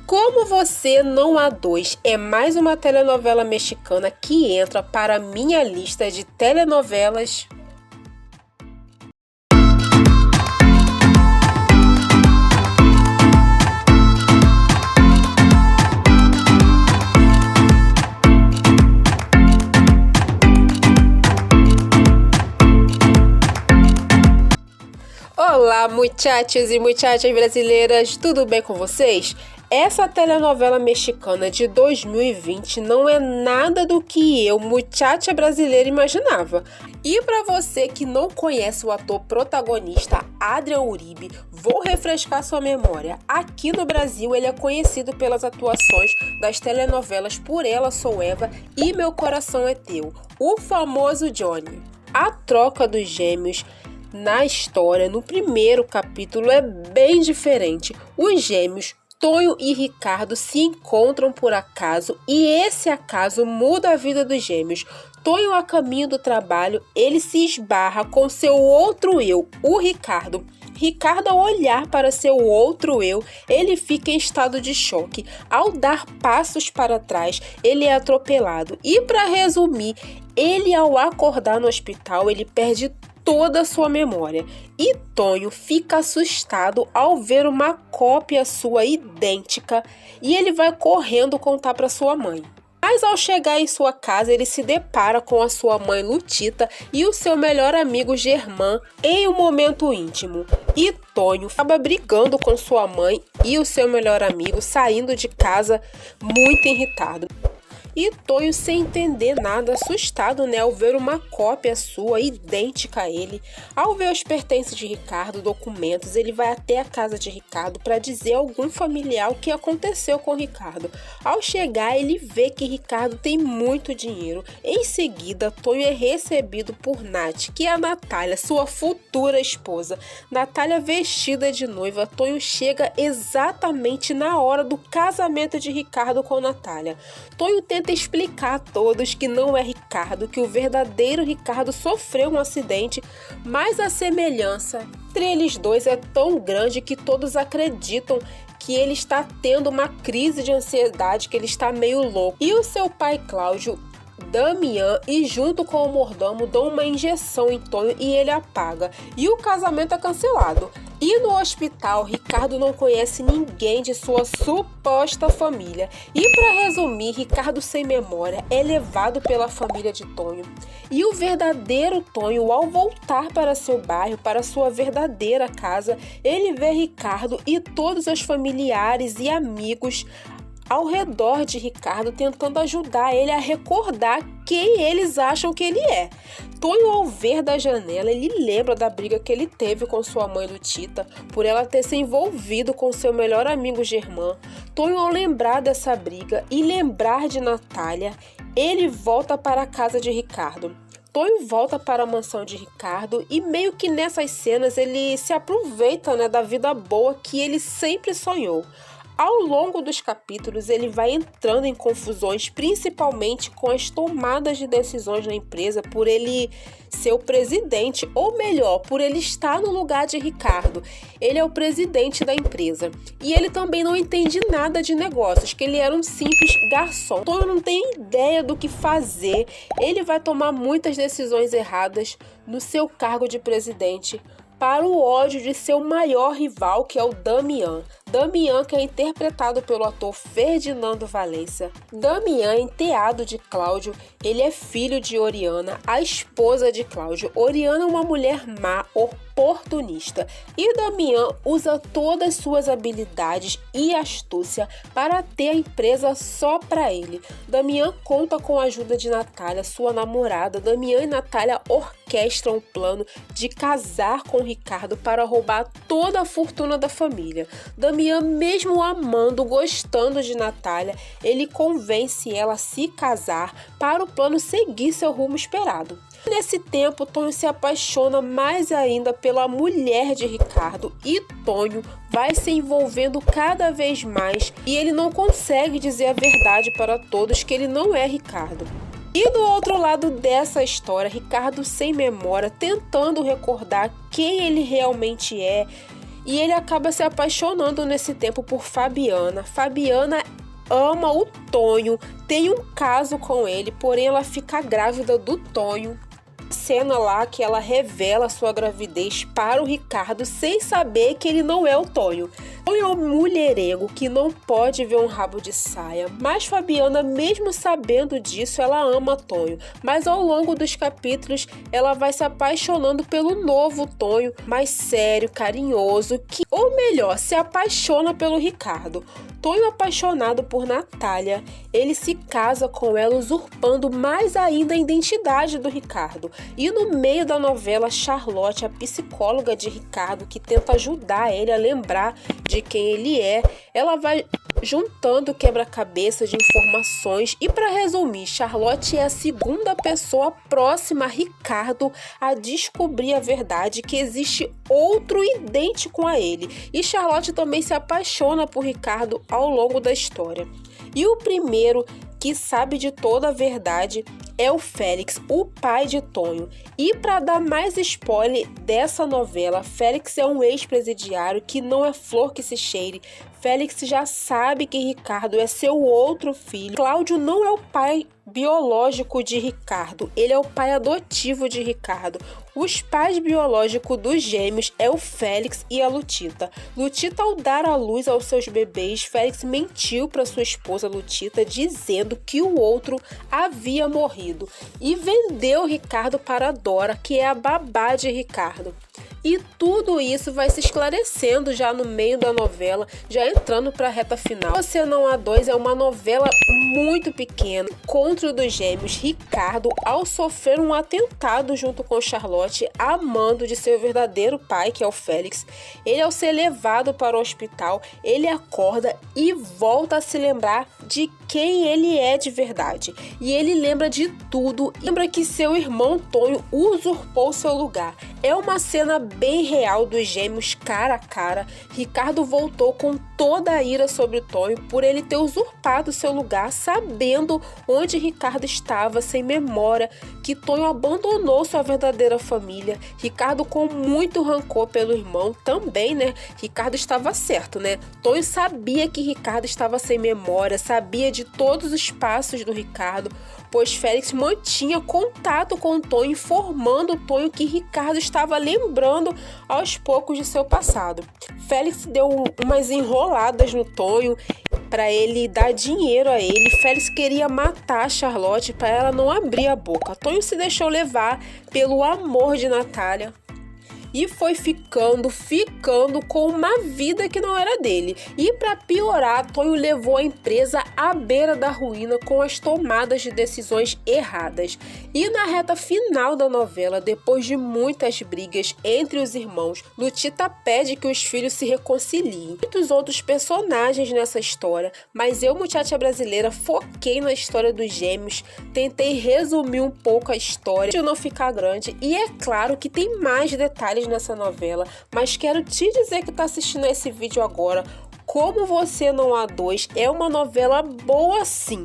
Como Você Não Há Dois é mais uma telenovela mexicana que entra para a minha lista de telenovelas. Olá, muchachos e muchachas brasileiras, tudo bem com vocês? Essa telenovela mexicana de 2020 não é nada do que eu, muchacha brasileira, imaginava. E para você que não conhece o ator protagonista Adrian Uribe, vou refrescar sua memória. Aqui no Brasil ele é conhecido pelas atuações das telenovelas Por Ela Sou Eva e Meu Coração é Teu, o famoso Johnny. A troca dos gêmeos na história, no primeiro capítulo, é bem diferente. Os gêmeos Tonho e Ricardo se encontram por acaso e esse acaso muda a vida dos gêmeos. Tonho, a caminho do trabalho, ele se esbarra com seu outro eu, o Ricardo. Ricardo, ao olhar para seu outro eu, ele fica em estado de choque. Ao dar passos para trás, ele é atropelado. E para resumir, ele, ao acordar no hospital, ele perde toda a sua memória. E Tonho fica assustado ao ver uma cópia sua idêntica e ele vai correndo contar para sua mãe. Mas ao chegar em sua casa, ele se depara com a sua mãe Lutita e o seu melhor amigo Germán em um momento íntimo. E Tonho acaba brigando com sua mãe e o seu melhor amigo, saindo de casa muito irritado. E Tonho, sem entender nada, assustado, ao ver uma cópia sua idêntica a ele. Ao ver os pertences de Ricardo, documentos, ele vai até a casa de Ricardo para dizer a algum familiar o que aconteceu com Ricardo. Ao chegar, ele vê que Ricardo tem muito dinheiro. Em seguida, Tonho é recebido por Nath, que é a Natália, sua futura esposa. Natália, vestida de noiva, Tonho chega exatamente na hora do casamento de Ricardo com Natália. Tonho tenta explicar a todos que não é Ricardo, que o verdadeiro Ricardo sofreu um acidente, mas a semelhança entre eles dois é tão grande que todos acreditam que ele está tendo uma crise de ansiedade, que ele está meio louco. E o seu pai Cláudio, Damian, e junto com o mordomo dão uma injeção em Tonho e ele apaga. E o casamento é cancelado. E no hospital, Ricardo não conhece ninguém de sua suposta família. E para resumir, Ricardo sem memória é levado pela família de Tonho. E o verdadeiro Tonho, ao voltar para seu bairro, para sua verdadeira casa, ele vê Ricardo e todos os familiares e amigos ao redor de Ricardo, tentando ajudar ele a recordar quem eles acham que ele é. Tonho, ao ver da janela, ele lembra da briga que ele teve com sua mãe Lutita, por ela ter se envolvido com seu melhor amigo Germán. Tonho, ao lembrar dessa briga e lembrar de Natália, ele volta para a casa de Ricardo. Tonho volta para a mansão de Ricardo e meio que nessas cenas ele se aproveita, da vida boa que ele sempre sonhou. Ao longo dos capítulos, ele vai entrando em confusões, principalmente com as tomadas de decisões na empresa, por ele ser o presidente, ou melhor, por ele estar no lugar de Ricardo. Ele é o presidente da empresa. E ele também não entende nada de negócios, que ele era um simples garçom. Então, não tem ideia do que fazer. Ele vai tomar muitas decisões erradas no seu cargo de presidente, para o ódio de seu maior rival, que é o Damian. Damian, que é interpretado pelo ator Ferdinando Valença. Damian, enteado de Cláudio, ele é filho de Oriana, a esposa de Cláudio. Oriana é uma mulher má, oportunista. E Damian usa todas suas habilidades e astúcia para ter a empresa só para ele. Damian conta com a ajuda de Natália, sua namorada. Damian e Natália orquestram o plano de casar com Ricardo para roubar toda a fortuna da família. Damian, mesmo amando, gostando de Natália, ele convence ela a se casar para o plano seguir seu rumo esperado. Nesse tempo, Tonho se apaixona mais ainda pela mulher de Ricardo e Tonho vai se envolvendo cada vez mais e ele não consegue dizer a verdade para todos que ele não é Ricardo. E do outro lado dessa história, Ricardo sem memória, tentando recordar quem ele realmente é E ele acaba se apaixonando nesse tempo por Fabiana. Fabiana ama o Tonho, tem um caso com ele, porém ela fica grávida do Tonho. Cena lá que ela revela sua gravidez para o Ricardo sem saber que ele não é o Tonho. Tonho é um mulherengo que não pode ver um rabo de saia, mas Fabiana, mesmo sabendo disso, ela ama Tonho. Mas ao longo dos capítulos, ela vai se apaixonando pelo novo Tonho, mais sério, carinhoso, ou melhor, se apaixona pelo Ricardo. Tonho, apaixonado por Natália, ele se casa com ela, usurpando mais ainda a identidade do Ricardo. E no meio da novela, Charlotte, a psicóloga de Ricardo, que tenta ajudar ele a lembrar de quem ele é, ela vai juntando quebra-cabeça de informações. E para resumir, Charlotte é a segunda pessoa próxima a Ricardo a descobrir a verdade, que existe outro idêntico a ele. E Charlotte também se apaixona por Ricardo ao longo da história. E o primeiro que sabe de toda a verdade é o Félix, o pai de Tonho. E para dar mais spoiler dessa novela, Félix é um ex-presidiário que não é flor que se cheire. Félix já sabe que Ricardo é seu outro filho. Cláudio não é o pai biológico de Ricardo, ele é o pai adotivo de Ricardo. Os pais biológicos dos gêmeos é o Félix e a Lutita. Lutita, ao dar à luz aos seus bebês, Félix mentiu para sua esposa Lutita, dizendo que o outro havia morrido, e vendeu Ricardo para Dora, que é a babá de Ricardo. E tudo isso vai se esclarecendo já no meio da novela, já entrando para a reta final. Você Não Há Dois é uma novela muito pequena. Encontro dos gêmeos, Ricardo, ao sofrer um atentado junto com Charlotte, amando de seu verdadeiro pai, que é o Félix, ele, ao ser levado para o hospital, ele acorda e volta a se lembrar de quem ele é de verdade. E ele lembra de tudo, lembra que seu irmão Tonho usurpou seu lugar. É uma cena bem real dos gêmeos cara a cara. Ricardo voltou com toda a ira sobre Tonho por ele ter usurpado seu lugar, sabendo onde Ricardo estava, sem memória, que Tonho abandonou sua verdadeira família. Ricardo, com muito rancor pelo irmão, também, né? Ricardo estava certo, né? Tonho sabia que Ricardo estava sem memória, sabia de todos os passos do Ricardo, pois Félix mantinha contato com Tonho, informando Tonho que Ricardo estava lembrando aos poucos de seu passado. Félix deu umas enroladas no Tonho para ele dar dinheiro a ele. Félix queria matar a Charlotte para ela não abrir a boca. Tonho se deixou levar pelo amor de Natália e foi ficando com uma vida que não era dele. E para piorar, Tonho levou a empresa à beira da ruína com as tomadas de decisões erradas. E na reta final da novela, depois de muitas brigas entre os irmãos, Lutita pede que os filhos se reconciliem. Muitos outros personagens nessa história, mas eu, Muchacha Brasileira, foquei na história dos gêmeos, tentei resumir um pouco a história para não ficar grande. E é claro que tem mais detalhes nessa novela, mas quero te dizer que está assistindo a esse vídeo agora, Como Você Não Há Dois é uma novela boa sim.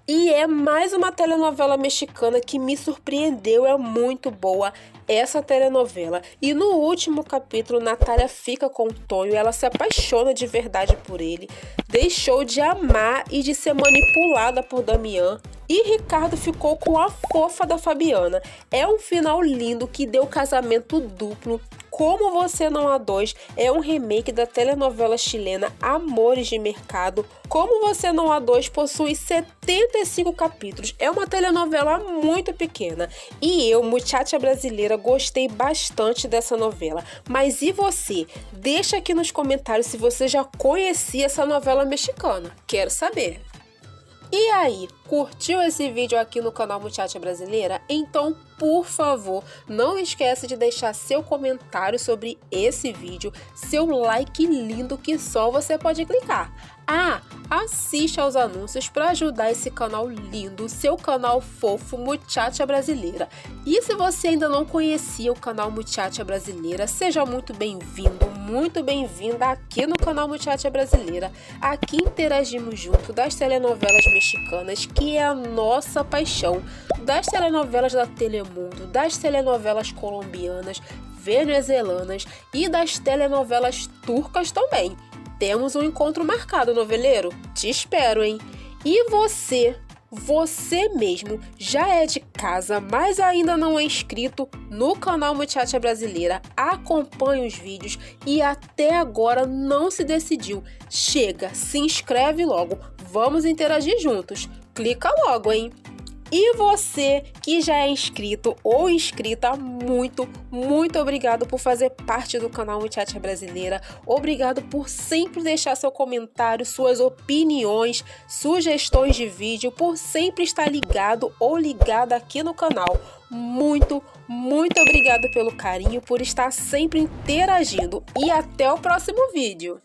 E é mais uma telenovela mexicana que me surpreendeu, é muito boa essa telenovela. E no último capítulo, Natália fica com o Tonho, ela se apaixona de verdade por ele, deixou de amar e de ser manipulada por Damian. E Ricardo ficou com a fofa da Fabiana. É um final lindo que deu casamento duplo. Como Você Não Há Dois é um remake da telenovela chilena Amores de Mercado. Como Você Não Há Dois possui 75 capítulos. É uma telenovela muito pequena. E eu, Muchacha Brasileira, gostei bastante dessa novela. Mas e você? Deixa aqui nos comentários se você já conhecia essa novela mexicana. Quero saber. E aí, curtiu esse vídeo aqui no canal Muchacha Brasileira? Então, por favor, não esqueça de deixar seu comentário sobre esse vídeo, seu like lindo que só você pode clicar. Ah, assista aos anúncios para ajudar esse canal lindo, seu canal fofo Muchacha Brasileira. E se você ainda não conhecia o canal Muchacha Brasileira, seja muito bem-vindo, muito bem-vinda aqui no canal Muchacha Brasileira. Aqui interagimos junto das telenovelas mexicanas, que é a nossa paixão, das telenovelas da Telemundo, das telenovelas colombianas. venezuelanas e das telenovelas turcas também. Temos um encontro marcado, noveleiro? Te espero, hein? E você mesmo já é de casa, mas ainda não é inscrito no canal Muchacha Brasileira, acompanha os vídeos e até agora não se decidiu. Chega, se inscreve logo, vamos interagir juntos. Clica logo, hein? E você que já é inscrito ou inscrita, muito obrigado por fazer parte do canal Muchacha Brasileira. Obrigado por sempre deixar seu comentário, suas opiniões, sugestões de vídeo, por sempre estar ligado ou ligada aqui no canal. Muito obrigado pelo carinho, por estar sempre interagindo. E até o próximo vídeo.